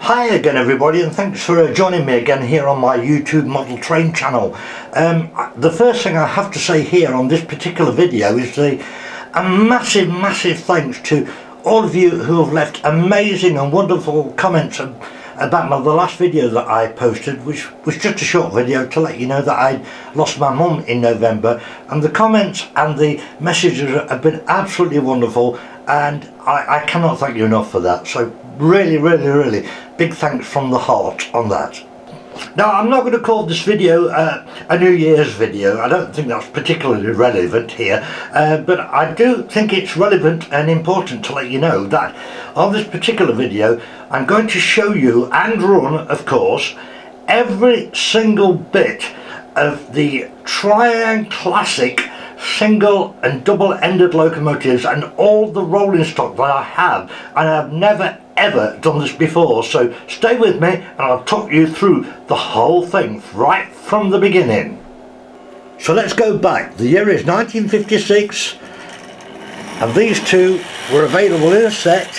Hi again everybody, and thanks for joining me again here on my YouTube model train channel. The first thing I have to say here on this particular video is a massive thanks to all of you who have left amazing and wonderful comments about the last video that I posted, which was just a short video to let you know that I lost my mum in November, and the comments and the messages have been absolutely wonderful, and I cannot thank you enough for that. So really big thanks from the heart on that. Now, I'm not going to call this video a New Year's video. I don't think that's particularly relevant here, but I do think it's relevant and important to let you know that on this particular video I'm going to show you and run, of course, every single bit of the Triang Classic single and double-ended locomotives and all the rolling stock that I have, and I've never ever done this before. So stay with me and I'll talk you through the whole thing right from the beginning. So let's go back. The year is 1956 and these two were available in a set.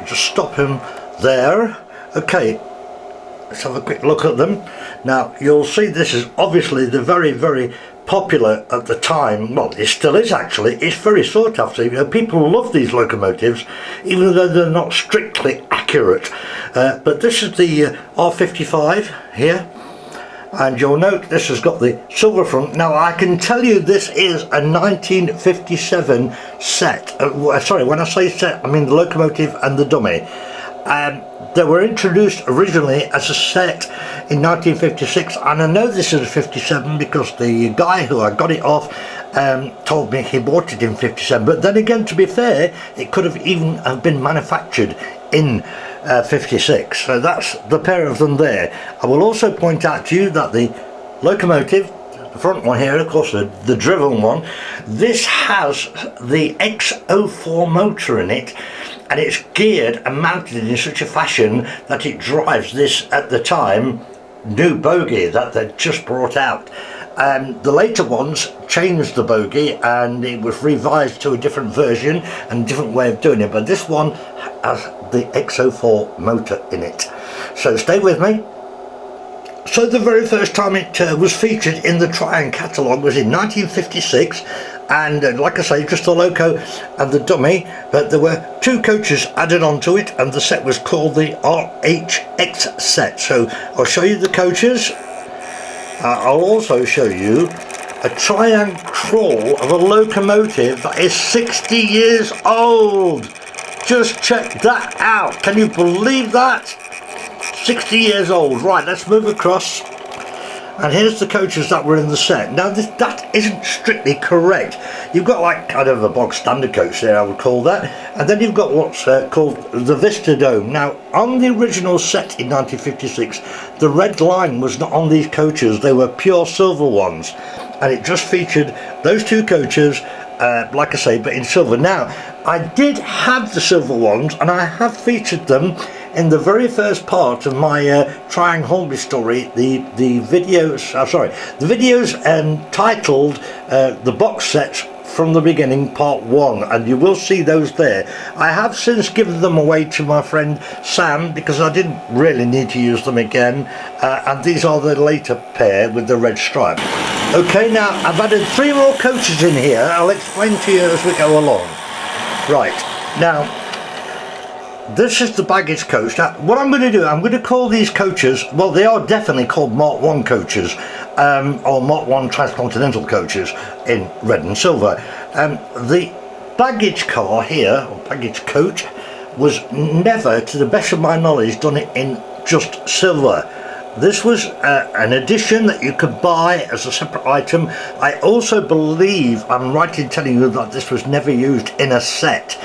Just stop him there. Okay, let's have a quick look at them. Now you'll see this is obviously the very popular at the time. Well, it still is actually. It's very sought after. You know, people love these locomotives even though they're not strictly accurate. But this is the R55 here, and you'll note this has got the silver front. Now I can tell you this is a 1957 set. Sorry, when I say set I mean the locomotive and the dummy. They were introduced originally as a set in 1956, and I know this is a 57 because the guy who I got it off told me he bought it in 57, but then again, to be fair, it could have even have been manufactured in 56, so that's the pair of them there. I will also point out to you that the locomotive, the front one here, of course the driven one, this has the X04 motor in it, and it's geared and mounted in such a fashion that it drives this, at the time, new bogie that they just brought out. The later ones changed the bogie and it was revised to a different version and a different way of doing it, but this one has the X04 motor in it. So stay with me. So the very first time it was featured in the Triang catalogue was in 1956, and like I say, just the Loco and the dummy, but there were two coaches added onto it, and the set was called the RHX set. So I'll show you the coaches. I'll also show you a Triang crawl of a locomotive that is 60 years old. Just check that out. Can you believe that? 60 years old. Right, let's move across, and here's the coaches that were in the set. Now that isn't strictly correct. You've got like kind of a bog standard coach there, I would call that, and then you've got what's called the Vista Dome. Now on the original set in 1956, the red line was not on these coaches, they were pure silver ones, and it just featured those two coaches, like I say, but in silver. Now I did have the silver ones, and I have featured them in the very first part of my Triang Hornby story, the videos titled The Box Sets from the Beginning Part 1, and you will see those there. I have since given them away to my friend Sam because I didn't really need to use them again, and these are the later pair with the red stripe. Okay, now I've added 3 more coaches in here. I'll explain to you as we go along. Right, now this is the baggage coach. Now what I'm going to do, I'm going to call these coaches, well, they are definitely called Mark 1 coaches, or Mark 1 Transcontinental coaches in red and silver. The baggage car here, or baggage coach, was never, to the best of my knowledge, done it in just silver. This was an addition that you could buy as a separate item. I also believe I'm right in telling you that this was never used in a set,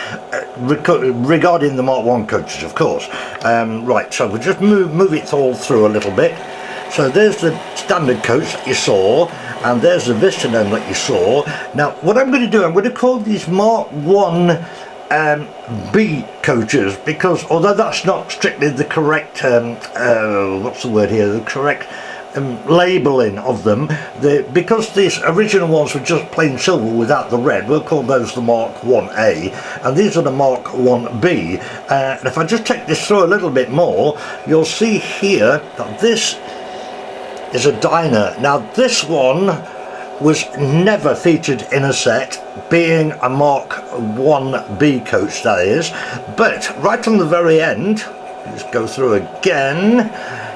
regarding the Mark 1 coaches, of course. Right, so we'll just move it all through a little bit. So there's the standard coach that you saw, and there's the Vista Dome that you saw. Now what I'm going to do, I'm going to call these Mark 1 B coaches, because although that's not strictly the correct what's the word here, the correct labelling of them. Because these original ones were just plain silver without the red, we'll call those the Mark 1A, and these are the Mark 1B. And if I just take this through a little bit more, you'll see here that this is a diner. Now this one was never featured in a set, being a Mark 1B coach, that is, but right on the very end, let's go through again,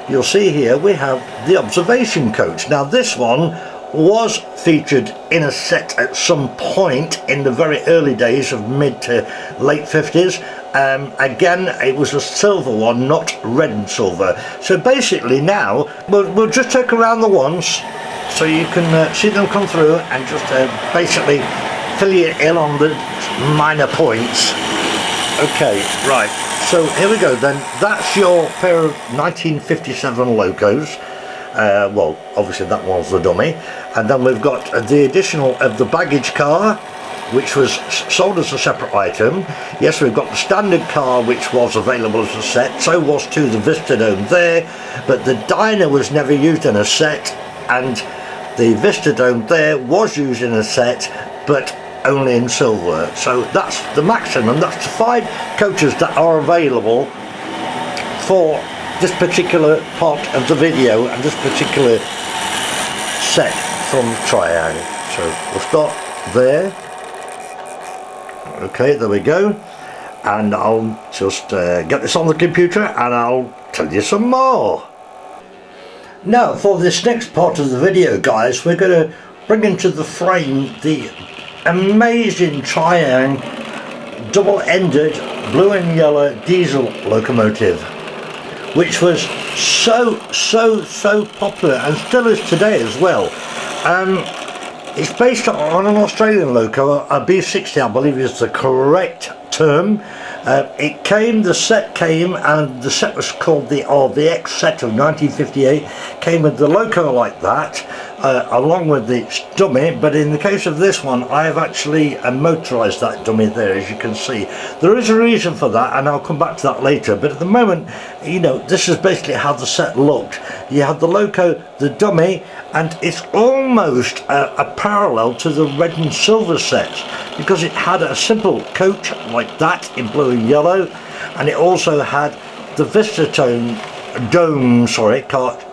you'll see here we have the observation coach. Now this one was featured in a set at some point in the very early days of mid to late 50s. Again, it was a silver one, not red and silver. So basically now we'll just take around the ones so you can see them come through and just basically fill you in on the minor points. Okay, right, so here we go then. That's your pair of 1957 Locos. Well, obviously that one's the dummy, and then we've got the additional of the baggage car, which was sold as a separate item. Yes, we've got the standard car, which was available as a set, so was too the Vistadome there, but the diner was never used in a set, and the Vistadome there was used in a set, but only in silver. So that's the maximum, that's the 5 coaches that are available for this particular part of the video and this particular set from Triang. So we'll start there. Okay, there we go, and I'll just get this on the computer and I'll tell you some more. Now for this next part of the video, guys, we're going to bring into the frame the amazing Triang double-ended blue and yellow diesel locomotive, which was so popular and still is today as well. It's based on an Australian loco, a B60 I believe is the correct term. The set came, and the set was called the RVX set of 1958, came with the loco like that, along with the dummy, but in the case of this one I have actually motorised that dummy there, as you can see. There is a reason for that, and I'll come back to that later, but at the moment, you know, this is basically how the set looked. You had the loco, the dummy, and it's almost a parallel to the red and silver sets, because it had a simple coach like that in blue and yellow, and it also had the Vistadome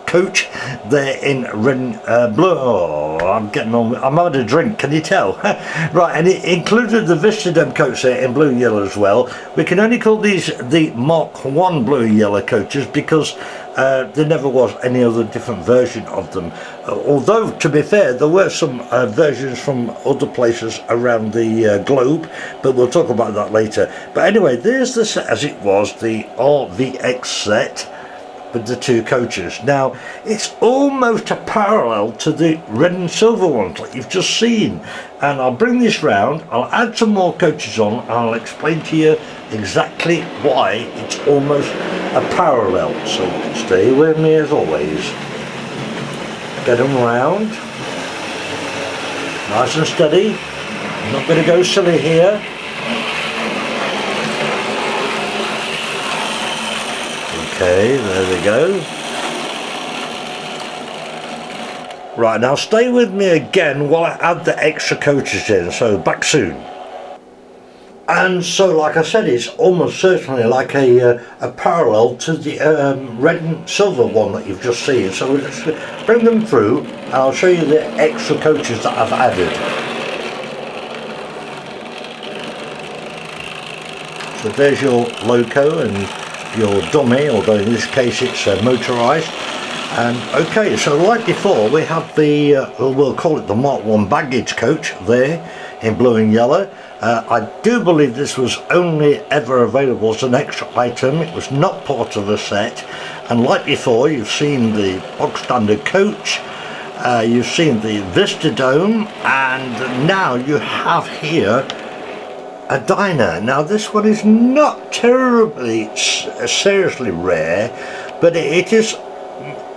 coach there in red and blue. Oh, I'm having a drink, can you tell? Right, and it included the Vistadome coach there in blue and yellow as well. We can only call these the Mark 1 blue and yellow coaches because there never was any other different version of them. Although, to be fair, there were some versions from other places around the globe, but we'll talk about that later. But anyway, there's the set as it was, the RVX set with the 2 coaches. Now, it's almost a parallel to the red and silver ones like you've just seen. And I'll bring this round, I'll add some more coaches on, and I'll explain to you exactly why it's almost a parallel. So stay with me as always. Get them round, nice and steady. I'm not going to go silly here. Okay, there we go. Right, now stay with me again while I add the extra coaches in, so back soon. And so, like I said, it's almost certainly like a parallel to the red and silver one that you've just seen. So let's bring them through and I'll show you the extra coaches that I've added. So there's your loco and your dummy, although in this case it's motorised. And okay, so like before, we have the we'll call it the Mark 1 baggage coach there in blue and yellow. I do believe this was only ever available as an extra item. It was not part of the set, and like before, you've seen the box standard coach, you've seen the Vistadome, and now you have here a diner. Now this one is not terribly seriously rare, but it is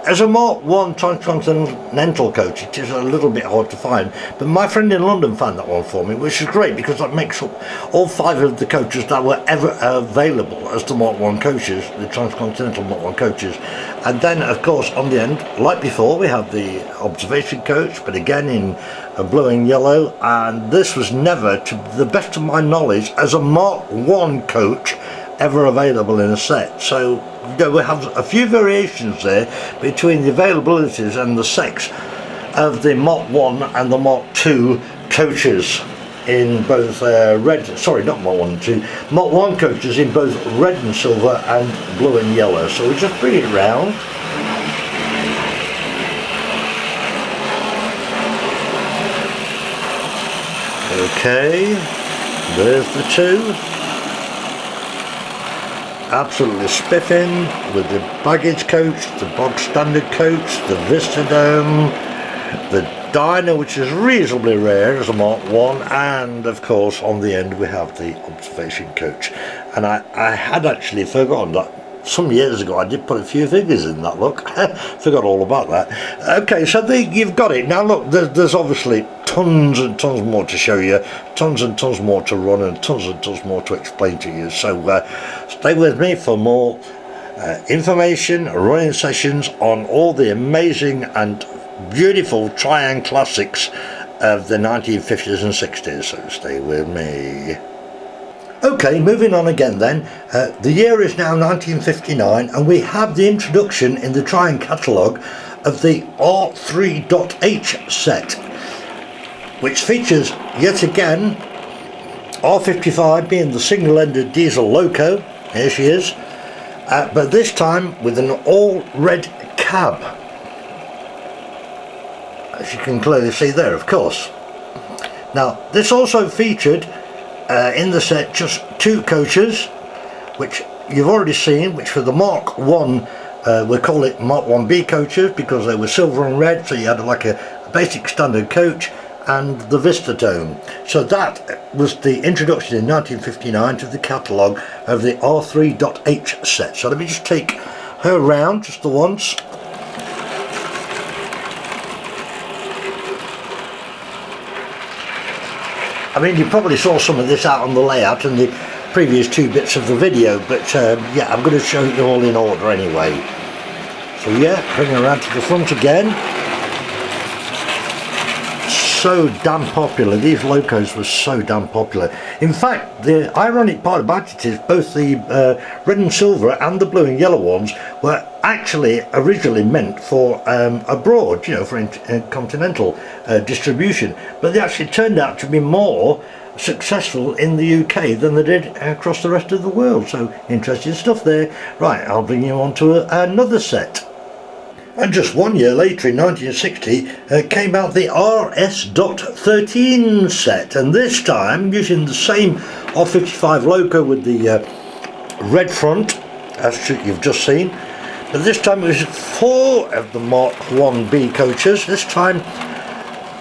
as a Mark 1 Transcontinental coach, it is a little bit hard to find, but my friend in London found that one for me, which is great because that makes up all 5 of the coaches that were ever available as the Mark 1 coaches, the Transcontinental Mark 1 coaches. And then, of course, on the end, like before, we have the observation coach, but again in blue and yellow, and this was never, to the best of my knowledge, as a Mark 1 coach, ever available in a set. So we have a few variations there between the availabilities and the sex of the Mark 1 and the Mark 2 coaches in both not Mark 1 and 2, Mark 1 coaches in both red and silver and blue and yellow. So we just bring it round. Okay, there's the 2. Absolutely spiffing with the baggage coach, the bog standard coach, the Vistadome, the Diner, which is reasonably rare as a Mark 1, and of course on the end we have the observation coach. And I had actually forgotten that some years ago I did put a few figures in that, look. Forgot all about that. Okay, so you've got it. Now look, there's obviously tons and tons more to show you, tons and tons more to run, and tons more to explain to you. So stay with me for more information, running sessions on all the amazing and beautiful Triang classics of the 1950s and 60s. So stay with me. Okay, moving on again then. The year is now 1959, and we have the introduction in the Triang catalogue of the R3.H set, which features yet again R55 being the single-ended diesel Loco. Here she is, but this time with an all-red cab, as you can clearly see there, of course. Now this also featured in the set just 2 coaches, which you've already seen, which were the Mark 1, we call it Mark 1B coaches because they were silver and red, so you had like a basic standard coach, and the Vistadome. So that was the introduction in 1959 to the catalogue of the R3.H set. So let me just take her round just the once. I mean, you probably saw some of this out on the layout and the previous 2 bits of the video, but yeah, I'm going to show you all in order anyway. So yeah, bring her around to the front again. So damn popular. These Locos were so damn popular. In fact, the ironic part about it is both the red and silver and the blue and yellow ones were actually originally meant for abroad, you know, for continental distribution, but they actually turned out to be more successful in the UK than they did across the rest of the world. So interesting stuff there. Right, I'll bring you on to another set. And just 1 year later, in 1960, came out the RS.13 set, and this time using the same R55 Loco with the red front, as you've just seen, but this time it was 4 of the Mark 1B coaches. This time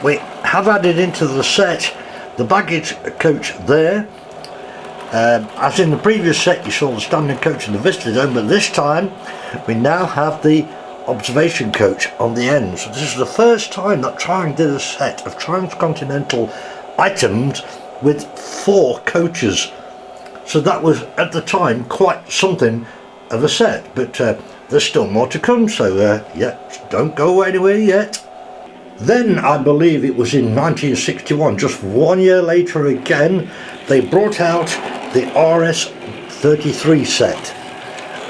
we have added into the set the baggage coach there. As in the previous set you saw the standard coach and the Vistadome, but this time we now have the observation coach on the end. So this is the first time that Triang did a set of transcontinental items with 4 coaches. So that was at the time quite something of a set, but there's still more to come, so yeah, don't go anywhere yet. Then I believe it was in 1961, just 1 year later again, they brought out the RS33 set.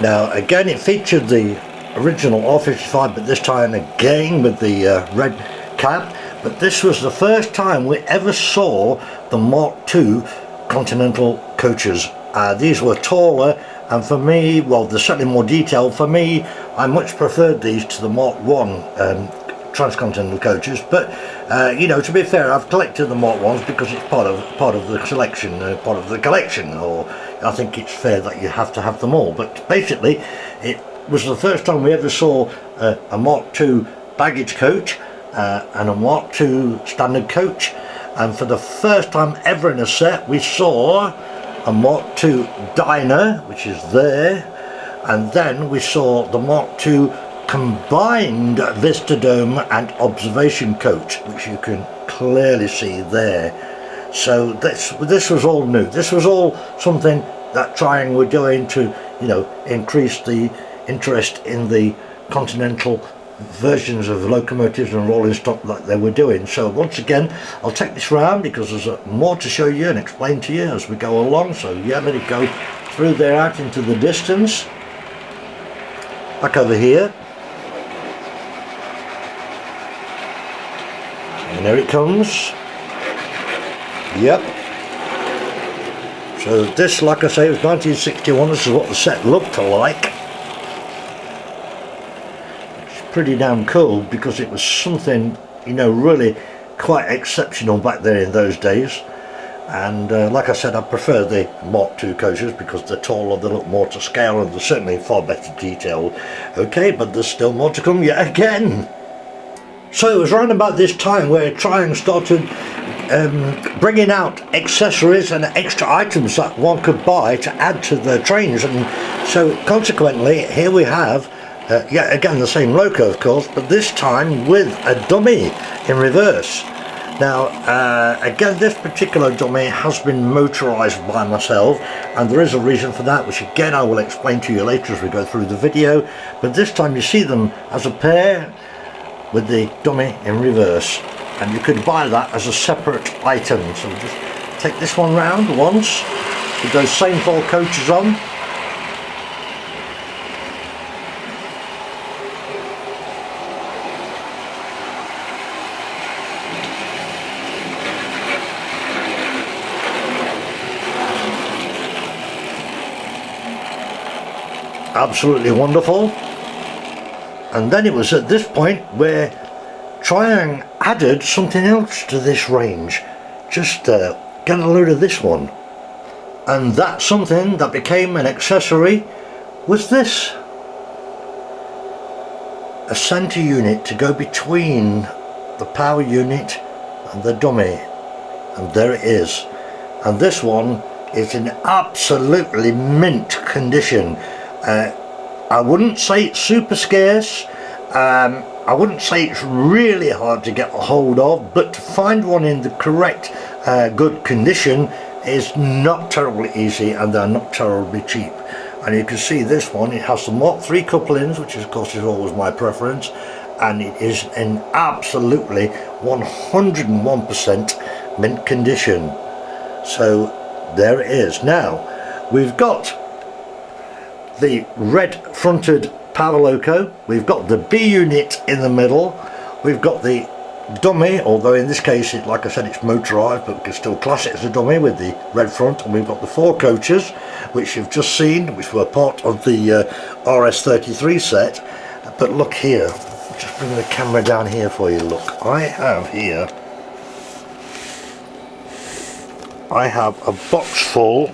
Now again it featured the original R55, but this time again with the red cab, but this was the first time we ever saw the Mark II Continental coaches. These were taller, and for me, well, they're certainly more detailed. For me, I much preferred these to the Mark I Transcontinental coaches, but you know, to be fair, I've collected the Mark I's because it's part of the selection, part of the collection, or I think it's fair that you have to have them all. But basically it was the first time we ever saw a Mark II baggage coach and a Mark II standard coach, and for the first time ever in a set we saw a Mark II Diner, which is there, and then we saw the Mark II combined vista dome and observation coach, which you can clearly see there. So this was all new. This was all something that Triang were doing to, you know, increase the interest in the Continental versions of locomotives and rolling stock that they were doing. So once again, I'll take this round because there's more to show you and explain to you as we go along. So yeah, let it go through there out into the distance. Back over here. And there it comes. Yep. So this, like I say, was 1961. This is what the set looked like. It's pretty damn cool because it was something, you know, really quite exceptional back there in those days. And like I said, I prefer the Mark II coaches because they're taller, they look more to scale, and they're certainly far better detailed. Okay, but there's still more to come yet again. So it was around about this time where Triang started bringing out accessories and extra items that one could buy to add to the trains, and so consequently here we have yet again the same Loco, of course, but this time with a dummy in reverse. Now again, this particular dummy has been motorized by myself, and there is a reason for that, which again I will explain to you later as we go through the video. But this time you see them as a pair with the dummy in reverse, and you could buy that as a separate item. So we'll just take this one round once with those same 4 coaches on. Absolutely wonderful. And then it was at this point where Triang added something else to this range. Just get a load of this one. And that something that became an accessory was this. A centre unit to go between the power unit and the dummy. And there it is. And this one is in absolutely mint condition. I wouldn't say it's super scarce. I wouldn't say it's really hard to get a hold of, but to find one in the correct good condition is not terribly easy, and they're not terribly cheap. And you can see this one, it has the Mark III couplings, which of course is always my preference, and it is in absolutely 101% mint condition. So there it is. Now we've got the red fronted power loco, we've got the B unit in the middle, we've got the dummy, although in this case, like I said, it's motorised, but we can still class it as a dummy with the red front, and we've got the 4 coaches, which you've just seen, which were part of the RS33 set. But look here, just bring the camera down here for you. Look, I have here, I have a box full.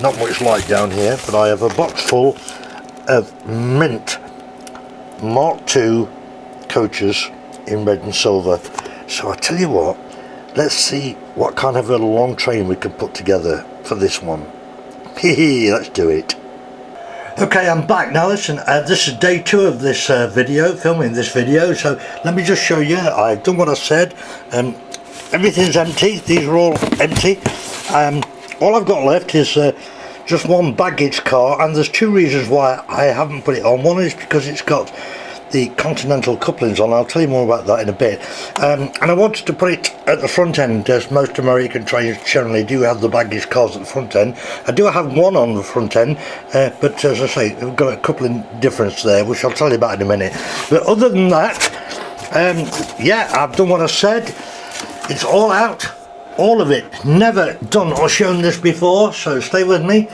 Not much light down here, but I have a box full of mint Mark II coaches in red and silver. So I tell you what, let's see what kind of a long train we can put together for this one. Let's do it. Okay, I'm back now. Listen, this is day 2 of this video, filming this video. So let me just show you. I've done what I said. Everything's empty. These are all empty. All I've got left is just one baggage car, and there's 2 reasons why I haven't put it on. One is because it's got the Continental couplings on. I'll tell you more about that in a bit. And I wanted to put it at the front end, as most American trains generally do have the baggage cars at the front end. I do have one on the front end, but as I say, we've got a coupling difference there, which I'll tell you about in a minute. But other than that, yeah, I've done what I said. It's all out. All of it. Never done or shown this before, so stay with me.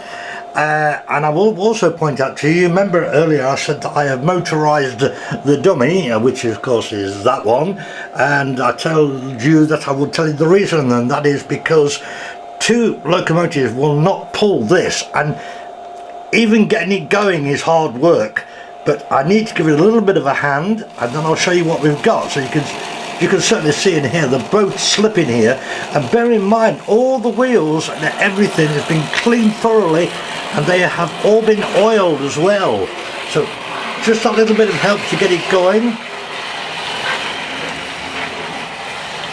And I will also point out to you, remember earlier I said that I have motorised the dummy, which of course is that one, and I told you that I would tell you the reason, and that is because 2 locomotives will not pull this, and even getting it going is hard work, but I need to give it a little bit of a hand, and then I'll show you what we've got. So you can certainly see in here, they're both slipping here, and bear in mind all the wheels and everything has been cleaned thoroughly, and they have all been oiled as well. So just a little bit of help to get it going.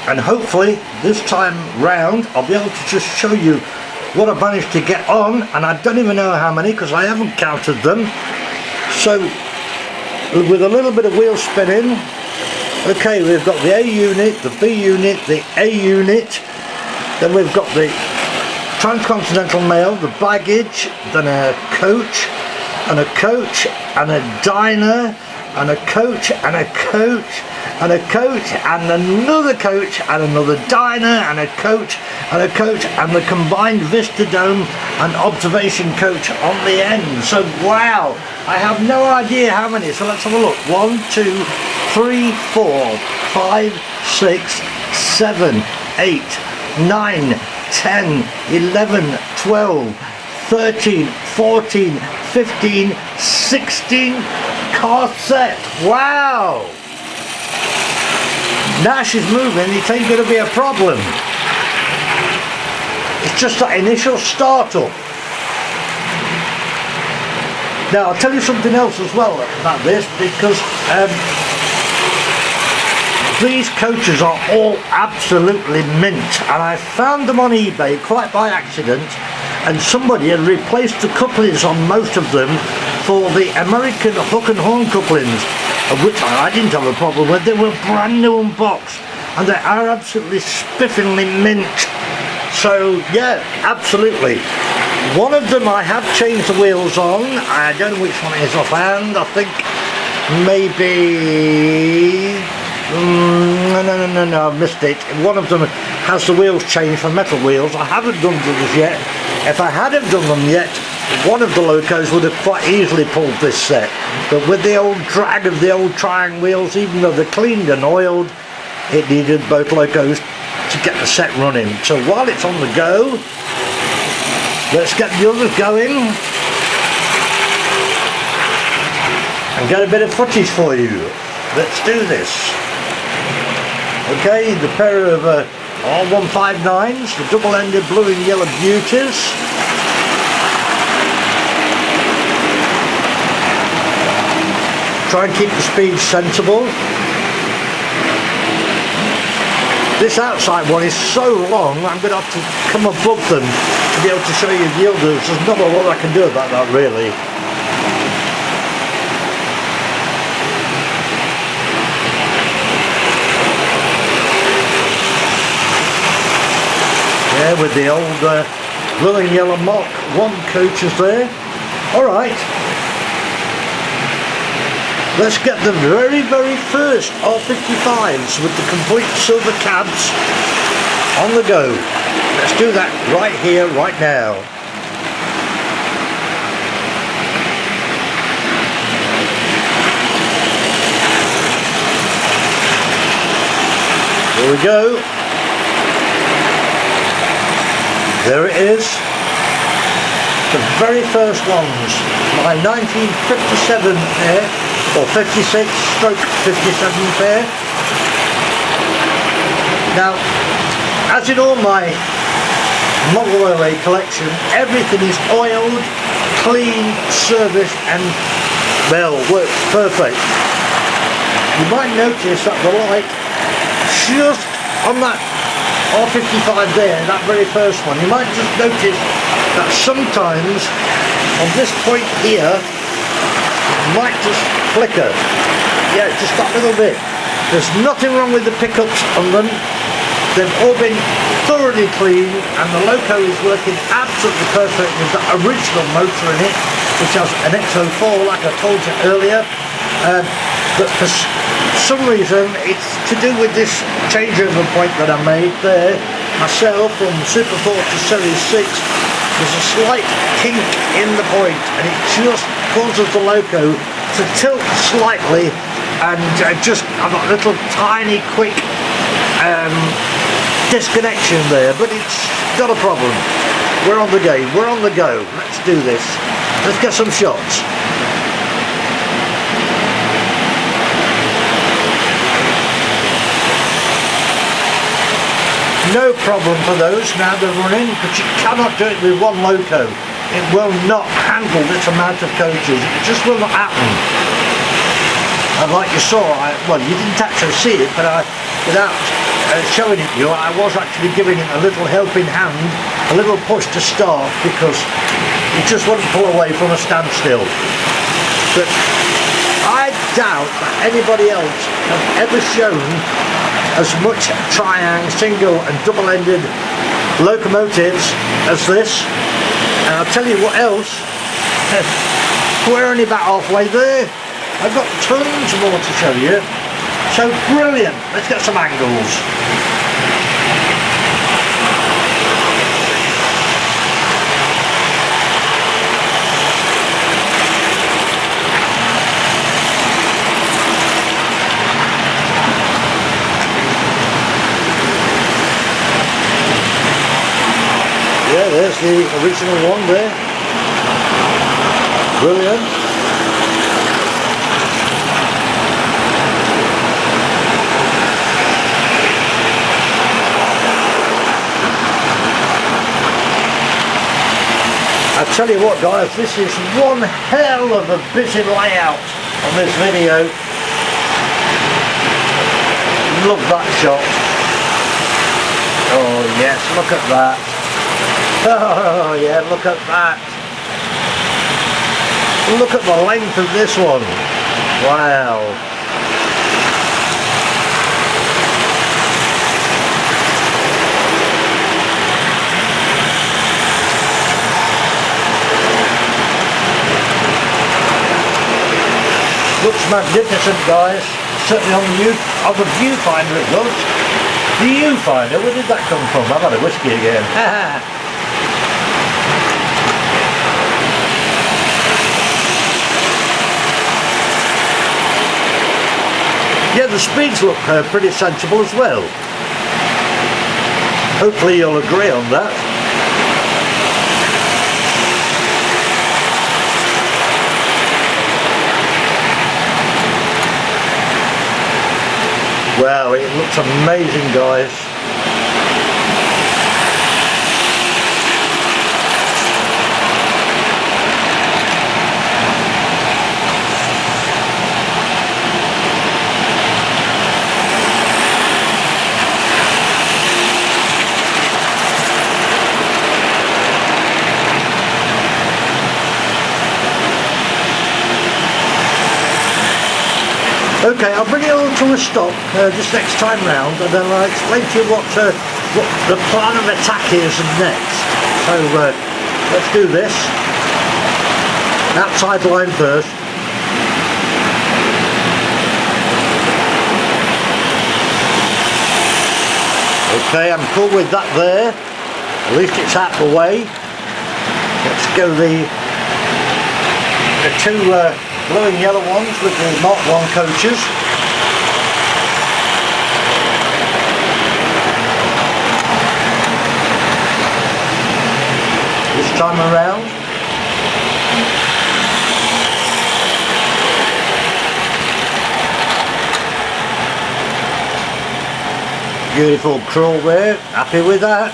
And hopefully this time round I'll be able to just show you what I managed to get on, and I don't even know how many because I haven't counted them. So with a little bit of wheel spinning, okay, we've got the A unit, the B unit, the A unit, then we've got the Transcontinental Mail, the baggage, then a coach, and a coach, and a diner, and a coach, and a coach, and a coach, and another coach, and another diner, and a coach, and a coach, and the combined Vista Dome and observation coach on the end. So wow, I have no idea how many. So let's have a look. 1, 2, 3, 4, 5, 6, 7, 8, 9, 10, 11, 12, 13, 14, 15, 16 car set. Wow! Now she's moving, it ain't going to be a problem. It's just that initial startup. Now I'll tell you something else as well about this, because these coaches are all absolutely mint, and I found them on eBay quite by accident, and somebody had replaced the couplings on most of them for the American hook and horn couplings, of which I didn't have a problem with. They were brand new unboxed, and they are absolutely spiffingly mint. So yeah, absolutely. One of them I have changed the wheels on. I don't know which one it is offhand. I think maybe no, I missed it. One of them has the wheels changed for metal wheels. I haven't done those yet. If I hadn't done them yet, one of the Locos would have quite easily pulled this set. But with the old drag of the old Triang wheels, even though they're cleaned and oiled, it needed both Locos to get the set running. So while it's on the go, let's get the others going and get a bit of footage for you. Let's do this. Okay, the pair of R159s, the double-ended blue and yellow beauties. Try and keep the speed sensible. This outside one is so long, I'm going to have to come above them to be able to show you the others. There's not a lot I can do about that really. Yeah, with the old blue and yellow Mark 1 coaches there. Alright. Let's get the very first R55s with the complete silver cabs on the go. Let's do that right here, right now. Here we go. There it is. The very first ones. My 1957 pair. Or 56 stroke 57 pair. Now, as in all my model railway collection, everything is oiled, clean, serviced, and well, works perfect. You might notice that the light just on that R55 there, that very first one, you might just notice that sometimes on this point here might just flicker. Yeah, just that little bit. There's nothing wrong with the pickups on them. They've all been thoroughly cleaned, and the Loco is working absolutely perfect with the original motor in it, which has an XO4 like I told you earlier. But for some reason it's to do with this changeover point that I made there myself from Super 4 to Series 6. There's a slight kink in the point, and it just causes the Loco to tilt slightly, and just have a little tiny quick disconnection there, but it's not a problem. We're on the game, we're on the go. Let's do this. Let's get some shots. No problem for those now they're running, but you cannot do it with one Loco. It will not handle this amount of coaches. It just will not happen. And like you saw, well, you didn't actually see it, but without showing it to you, I was actually giving it a little helping hand, a little push to start, because it just wouldn't pull away from a standstill. But I doubt that anybody else has ever shown as much triang, single and double-ended locomotives as this. And I'll tell you what else, we're only about halfway there. I've got tons more to show you. So brilliant, let's get some angles. Yeah, there's the original one there. Brilliant. I tell you what guys, this is one hell of a busy layout on this video. Love that shot. Oh yes, look at that. Oh yeah, look at that. Look at the length of this one. Wow. Looks magnificent guys, certainly on the viewfinder it looks. The viewfinder, where did that come from? I've had a whiskey again. Yeah, the speeds look pretty sensible as well. Hopefully you'll agree on that. Wow, it looks amazing guys. Okay, I'll bring it all to a stop this next time round, and then I'll explain to you what the plan of attack is next. So let's do this. Outside line first. Okay, I'm cool with that there. At least it's out of the way. Let's go the two blue and yellow ones with the Mark 1 coaches. This time around. Beautiful crawl there, happy with that.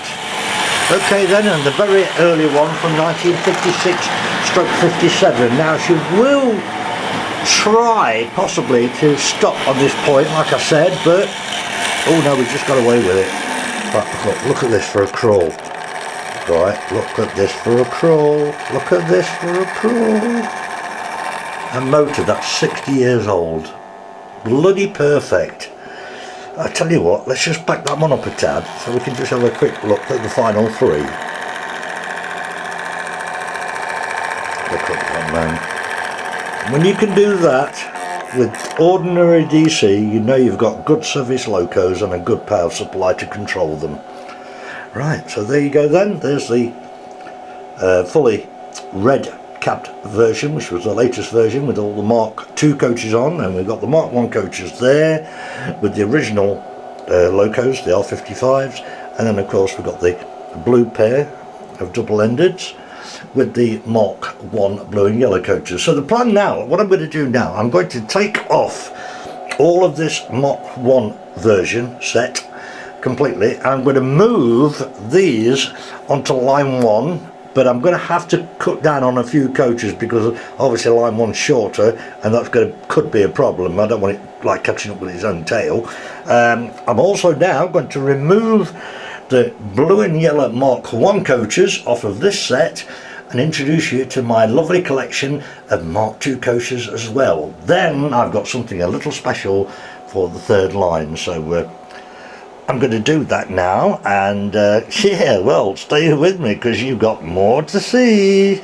Okay then, and the very early one from 1956/57. Now she will try possibly to stop on this point like I said, but oh no, we just got away with it. But look at this for a crawl. Right, look at this for a crawl. Look at this for a crawl. A motor that's 60 years old. Bloody perfect. I tell you what, let's just back that one up a tad so we can just have a quick look at the final three. Look at that, man. When you can do that with ordinary DC, you know you've got good service locos and a good power supply to control them. Right, so there you go then. There's the fully red capped version, which was the latest version with all the Mark 2 coaches on, and we've got the Mark 1 coaches there with the original Locos, the R55s, and then of course we've got the blue pair of double-endeds with the Mark 1 blue and yellow coaches. So the plan now, what I'm going to do now, I'm going to take off all of this Mark 1 version set completely, and I'm going to move these onto line 1 but I'm going to have to cut down on a few coaches because obviously line one's shorter, and that's could be a problem. I don't want it like catching up with its own tail. I'm also now going to remove the blue and yellow Mark 1 coaches off of this set and introduce you to my lovely collection of Mark 2 coaches as well. Then I've got something a little special for the third line, so I'm going to do that now, and yeah, well, stay with me because you've got more to see.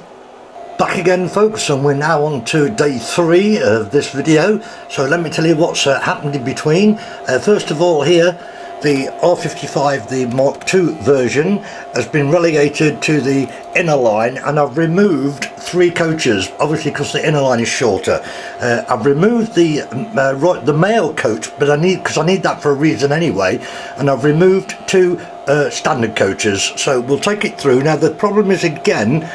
Back again, folks, and we're now on to day 3 of this video, so let me tell you what's happened in between. First of all, here the R55, the Mark II version, has been relegated to the inner line, and I've removed 3 coaches, obviously because the inner line is shorter. I've removed the male coach, but I need that for a reason anyway, and I've removed 2 standard coaches. So we'll take it through. Now the problem is, again,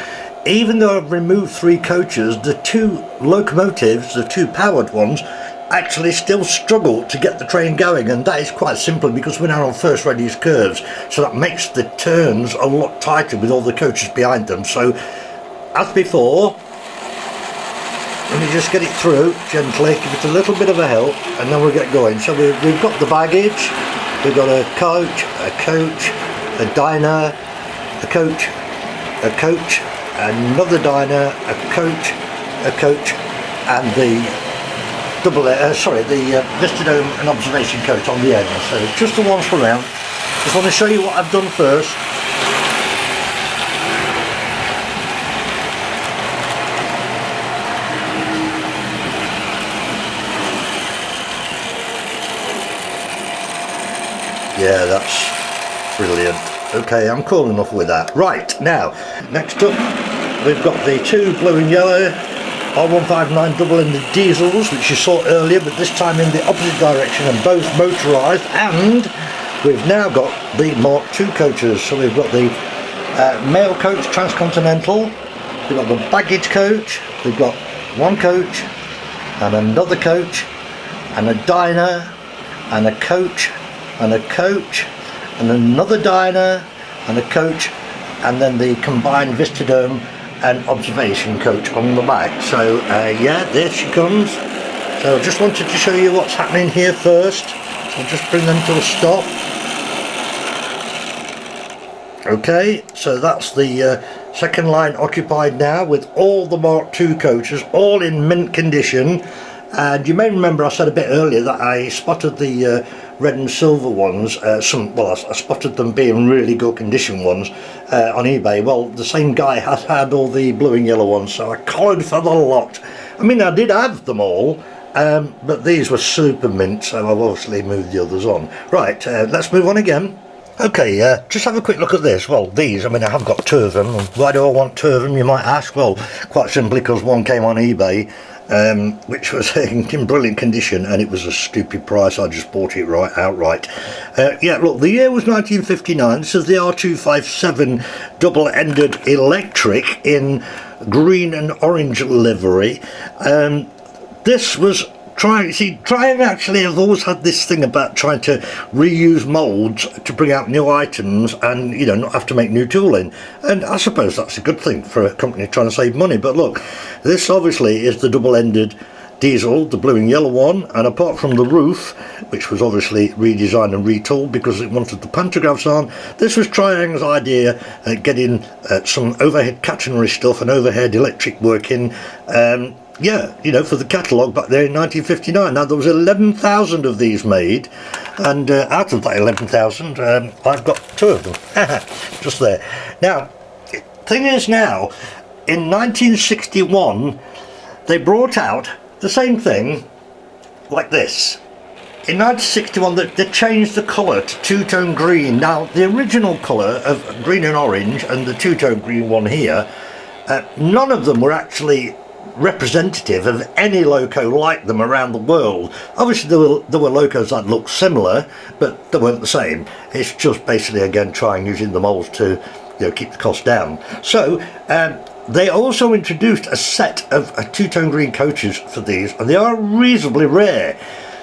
even though I've removed 3 coaches, the 2 locomotives, the 2 powered ones, actually still struggle to get the train going, and that is quite simply because we're now on first radius curves, so that makes the turns a lot tighter with all the coaches behind them. So as before, let me just get it through gently, give it a little bit of a help, and then we'll get going. So we've got the baggage, we've got a coach, a diner, a coach, another diner, a coach, and the the Vistadome and observation coach on the end. So just the ones for round. Just want to show you what I've done first. Yeah, that's brilliant. Okay, I'm cool enough with that. Right, now, next up, we've got the 2 blue and yellow R159 double-ended diesels, which you saw earlier, but this time in the opposite direction and both motorised. And we've now got the Mark II coaches. So we've got the mail coach Transcontinental, we've got the baggage coach, we've got 1 coach and another coach and a diner and a coach and a coach and another diner and a coach, and then the combined Vistadome and observation coach on the back. So yeah, there she comes. So just wanted to show you what's happening here first. So just bring them to a stop. Okay, so that's the second line occupied now with all the Mark II coaches, all in mint condition. And you may remember I said a bit earlier that I spotted the red and silver ones, I spotted them being really good condition ones on eBay. Well, the same guy has had all the blue and yellow ones, so I collared for the lot. I mean, I did have them all, but these were super mint, so I've obviously moved the others on. Right, let's move on again. Okay, just have a quick look at this. Well, these, I mean, I have got 2 of them. Why do I want 2 of them, you might ask? Well, quite simply because one came on eBay, which was in brilliant condition, and it was a stupid price. I just bought it outright. Yeah, look, the year was 1959. This is the R257 double-ended electric in green and orange livery. This was Triang actually have always had this thing about trying to reuse moulds to bring out new items and, you know, not have to make new tooling. And I suppose that's a good thing for a company trying to save money. But look, this obviously is the double-ended diesel, the blue and yellow one, and apart from the roof, which was obviously redesigned and retooled because it wanted the pantographs on, this was Triang's idea at getting some overhead catenary stuff and overhead electric working. Yeah, you know, for the catalogue back there in 1959. Now, there was 11,000 of these made, and out of that 11,000, I've got 2 of them, just there. Now, thing is now, in 1961, they brought out the same thing like this. In 1961, they changed the colour to two-tone green. Now, the original colour of green and orange and the two-tone green one here, none of them were actually representative of any loco like them around the world. Obviously there were locos that looked similar, but they weren't the same. It's just basically, again, trying using the moulds to, you know, keep the cost down. So they also introduced a set of two-tone green coaches for these, and they are reasonably rare.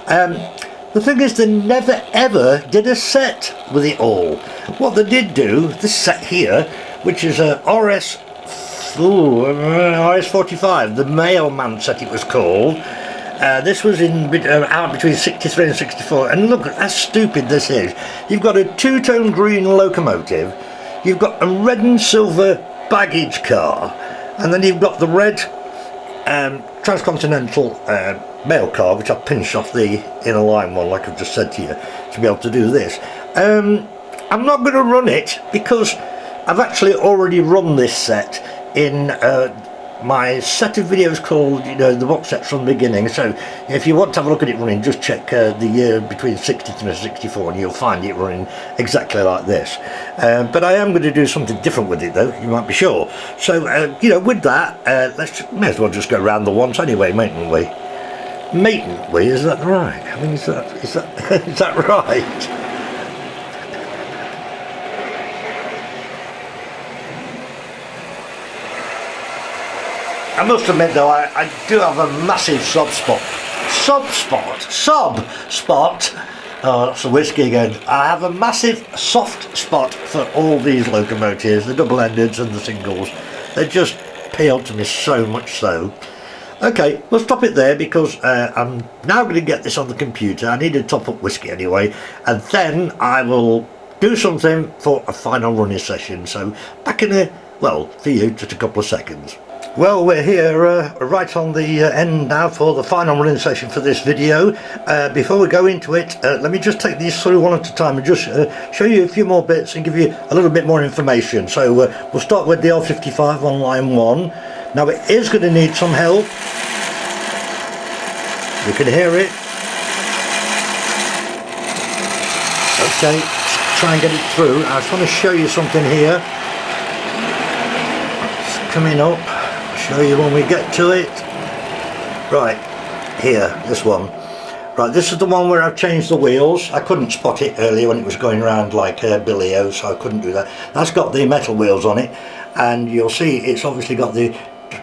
The thing is, they never ever did a set with it all. What they did do, this set here, which is a RS RS45, the mailman set it was called. This was in out between 63 and 64, and look how stupid this is. You've got a two-tone green locomotive, you've got a red and silver baggage car, and then you've got the red Transcontinental mail car, which I pinched off the inner line one, like I've just said to you, to be able to do this. I'm not going to run it because I've actually already run this set in my set of videos called, you know, the box sets from the beginning. So if you want to have a look at it running, just check the year between 63 and 64 and you'll find it running exactly like this. But I am going to do something different with it though, you might be sure. So you know, with that, may as well just go round the once anyway, mightn't we? Mightn't we? Is that right? I mean, is that right? I must admit though, I do have a massive sob spot. Oh, that's the whiskey again. I have a massive soft spot for all these locomotives, the double-endeds and the singles. They just appeal to me so much so. Okay, we'll stop it there because I'm now going to get this on the computer. I need to top up whiskey anyway, and then I will do something for a final running session. So back in well, for you, just a couple of seconds. Well, we're here right on the end now for the final running session for this video. Before we go into it, let me just take these through one at a time and just show you a few more bits and give you a little bit more information. So we'll start with the L55 on line 1. Now it is going to need some help. You can hear it. Okay, let's try and get it through. I just want to show you something here. It's coming up. Show you when we get to it. Right, here, this one. Right, this is the one where I've changed the wheels. I couldn't spot it earlier when it was going around like Billy-O, so I couldn't do that. That's got the metal wheels on it, and you'll see it's obviously got the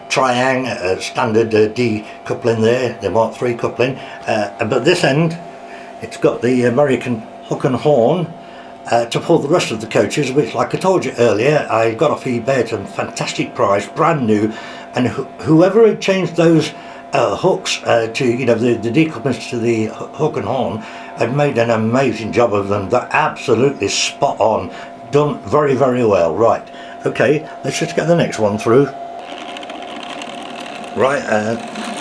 Triang standard D coupling there, the Mark III coupling. But this end, it's got the American hook and horn to pull the rest of the coaches, which, like I told you earlier, I got off eBay at a fantastic price, brand new. And whoever had changed those hooks to, you know, the decouplings to the hook and horn had made an amazing job of them. They're absolutely spot on, done very, very well. Right, okay, let's just get the next one through. Right,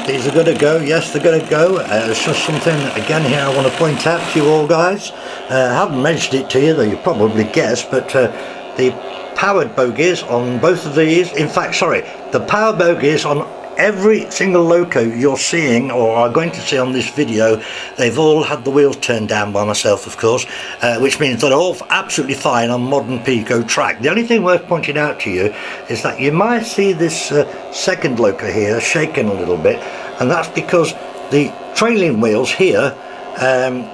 these are going to go. Yes, they're going to go. It's just something again here I want to point out to you all, guys. I haven't mentioned it to you, though you probably guessed, but the powered bogies on both of these, in fact, sorry, the power bogies on every single Loco you're seeing or are going to see on this video, they've all had the wheels turned down by myself, of course, which means they're all absolutely fine on modern Pico track. The only thing worth pointing out to you is that you might see this second Loco here shaking a little bit, and that's because the trailing wheels here,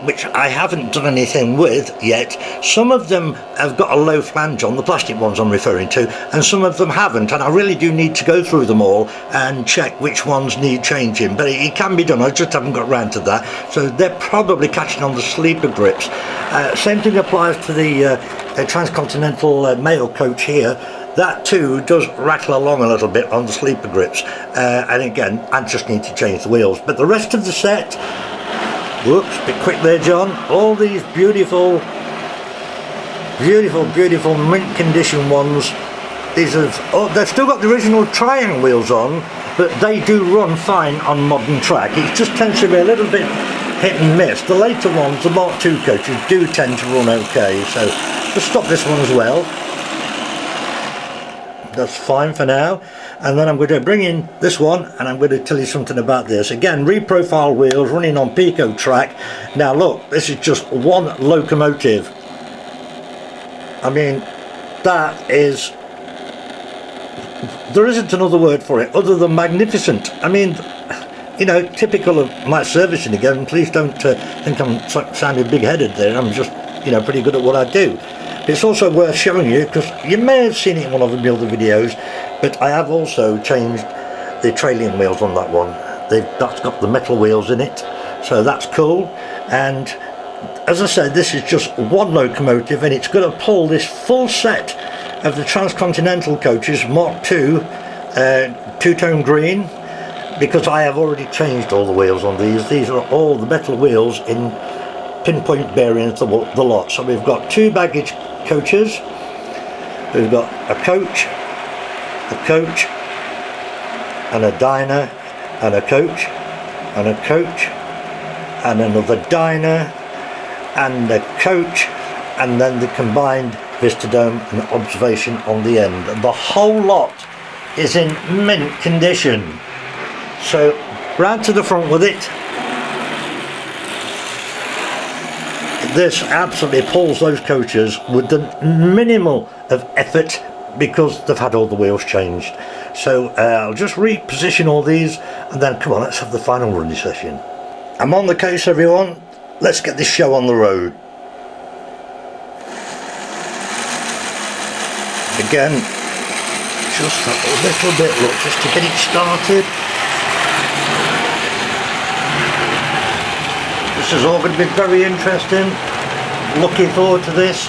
which I haven't done anything with yet, some of them have got a low flange on, the plastic ones I'm referring to, and some of them haven't, and I really do need to go through them all and check which ones need changing, but it can be done. I just haven't got around to that. So they're probably catching on the sleeper grips. Same thing applies to the Transcontinental mail coach here. That too does rattle along a little bit on the sleeper grips, and again, I just need to change the wheels. But the rest of the set, whoops, bit quick there, John. All these beautiful mint condition ones. These have, oh, they've still got the original Triang wheels on, but they do run fine on modern track. It just tends to be a little bit hit and miss. The later ones, the Mark II coaches, do tend to run okay. So just stop this one as well. That's fine for now. And then I'm going to bring in this one and I'm going to tell you something about this. Again, reprofile wheels running on Pico track. Now look, this is just one locomotive. I mean, that is, there isn't another word for it other than magnificent. I mean, you know, typical of my servicing again. Please don't think I'm sounding big-headed there. I'm just, you know, pretty good at what I do. It's also worth showing you, because you may have seen it in one of the other videos, but I have also changed the trailing wheels on that one. That's got the metal wheels in it, so that's cool. And as I said, this is just one locomotive, and it's going to pull this full set of the Transcontinental coaches, Mark II, two-tone green, because I have already changed all the wheels on these. These are all the metal wheels in pinpoint bearings, the lot. So we've got 2 baggage coaches, we've got a coach, and a diner, and a coach, and a coach, and another diner, and a coach, and then the combined Vistadome and observation on the end. And the whole lot is in mint condition. So round to the front with it. This absolutely pulls those coaches with the minimal of effort, because they've had all the wheels changed. So I'll just reposition all these, and then come on, let's have the final running session. I'm on the case, everyone. Let's get this show on the road. Again, just a little bit, look, just to get it started. This is all going to be very interesting. Looking forward to this.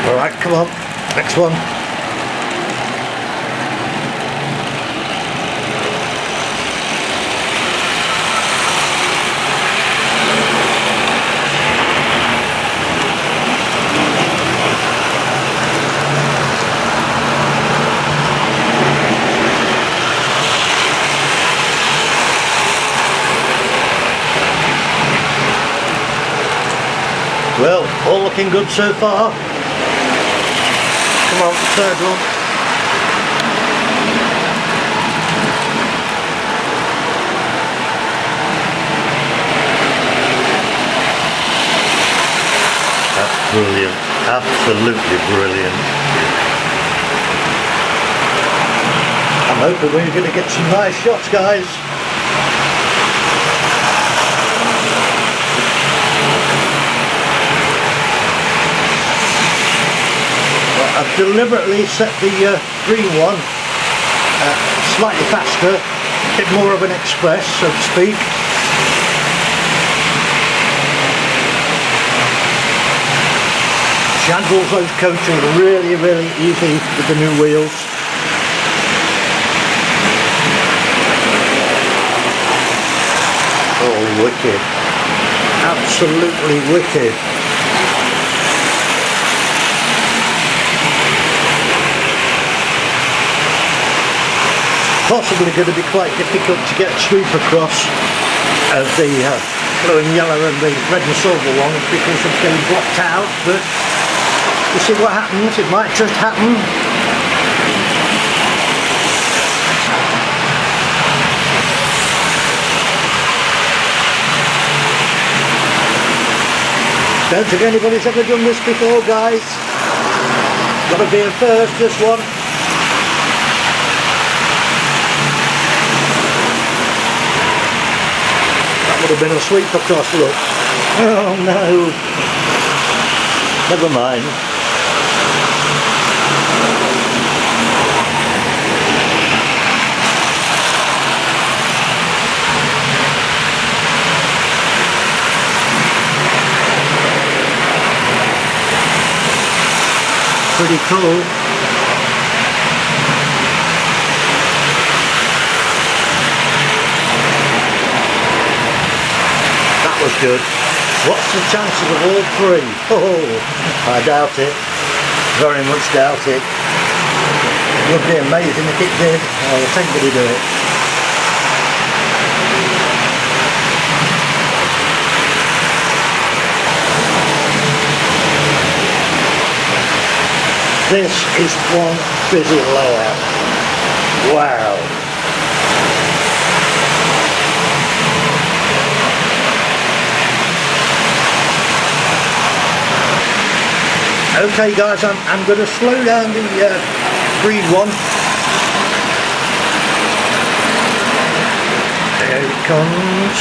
Alright, come on, next one. Well, all looking good so far. Come on, third one. That's brilliant, absolutely brilliant. I'm hoping we're going to get some nice shots, guys. I've deliberately set the green one slightly faster, a bit more of an express, so to speak. She handles those coaches really, really easy with the new wheels. Oh, wicked. Absolutely wicked. Possibly going to be quite difficult to get sweep across of the blue and yellow and the red and silver ones, because of getting blocked out, but we'll see what happens. It might just happen. Don't think anybody's ever done this before, guys. Gotta be a first, this one. Would have been a sweep across, look. Oh no. Never mind. Pretty cool. Was good. What's the chances of all 3? Oh, I doubt it. Very much doubt it. It would be amazing if it did. I think they'd do it. This is one busy layout. Wow. Okay guys, I'm going to slow down the green one. There it comes.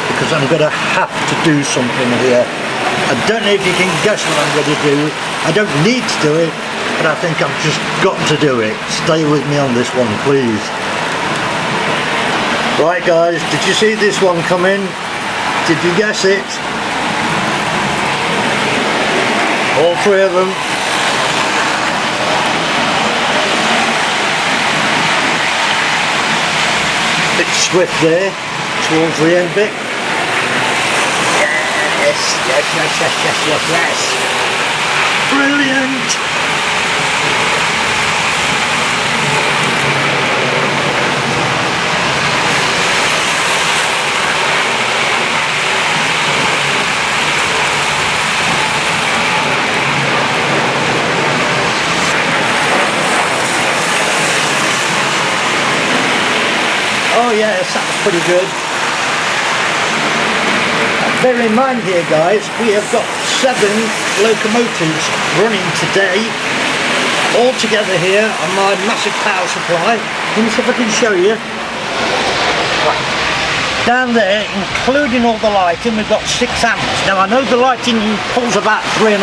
Because I'm going to have to do something here. I don't know if you can guess what I'm going to do. I don't need to do it, but I think I've just got to do it. Stay with me on this one, please. Right guys, did you see this one come in? Did you guess it? All three of them. Bit swift there towards the end bit. Yes. Brilliant. Oh yes, that's pretty good. Bear in mind here guys, we have got 7 locomotives running today, all together here on my massive power supply. Let me see if I can show you. Down there, including all the lighting, we've got 6 amps. Now I know the lighting pulls about 3.5,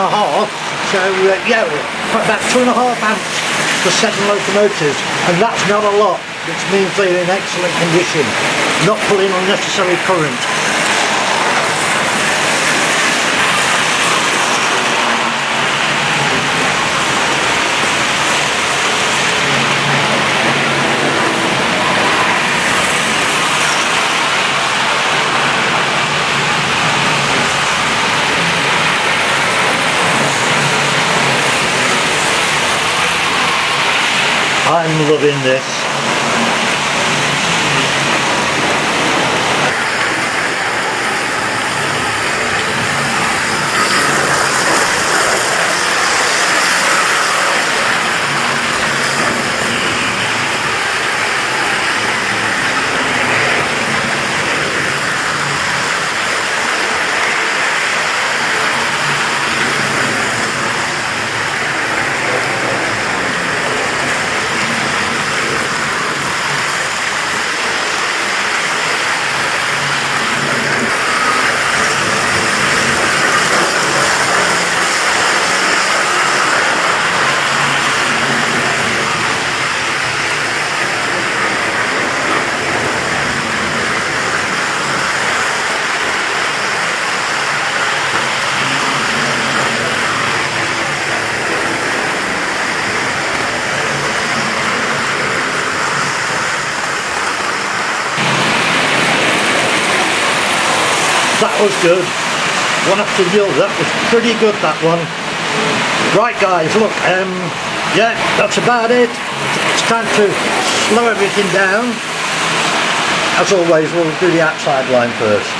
so yeah, about 2.5 amps for 7 locomotives, and that's not a lot, which means they're in excellent condition, not pulling unnecessary current. I'm loving this. That was good. One after the other. That was pretty good, that one. Right guys, look, yeah, that's about it. It's time to slow everything down. As always, we'll do the outside line first.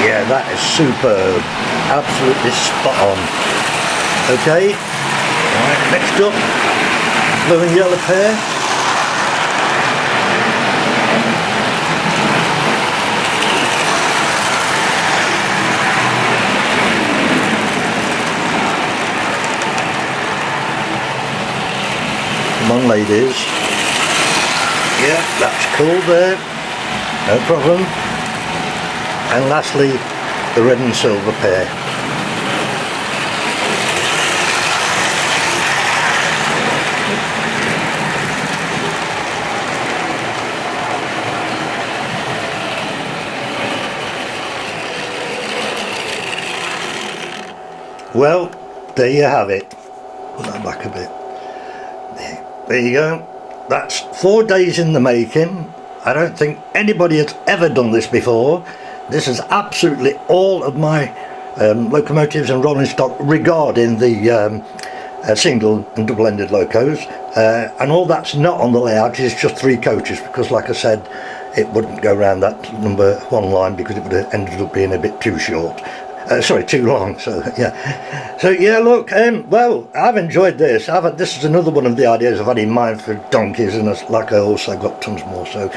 Yeah, that is superb. Absolutely spot on. Okay, right, next up, blue and yellow pair. Come on ladies. Yeah, that's cool there, no problem. And lastly, the red and silver pair. Well, there you have it. Put that back a bit. There you go. That's 4 days in the making. I don't think anybody has ever done this before. This is absolutely all of my locomotives and rolling stock regarding the single and double-ended locos. And all that's not on the layout is just 3 coaches, because like I said, it wouldn't go around that number 1 line because it would have ended up being a bit too short. Sorry, too long. So yeah, look, well, I've enjoyed this. This is another one of the ideas I've had in mind for donkeys, and like I also got tons more. So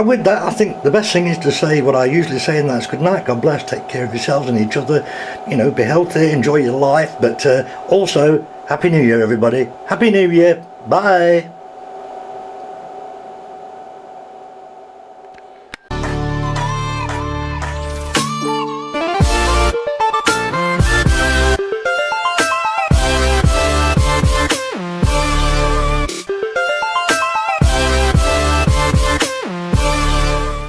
with that, I think the best thing is to say what I usually say, and that's good night, God bless, take care of yourselves and each other, you know, be healthy, enjoy your life, but also Happy New Year everybody. Happy New Year. Bye.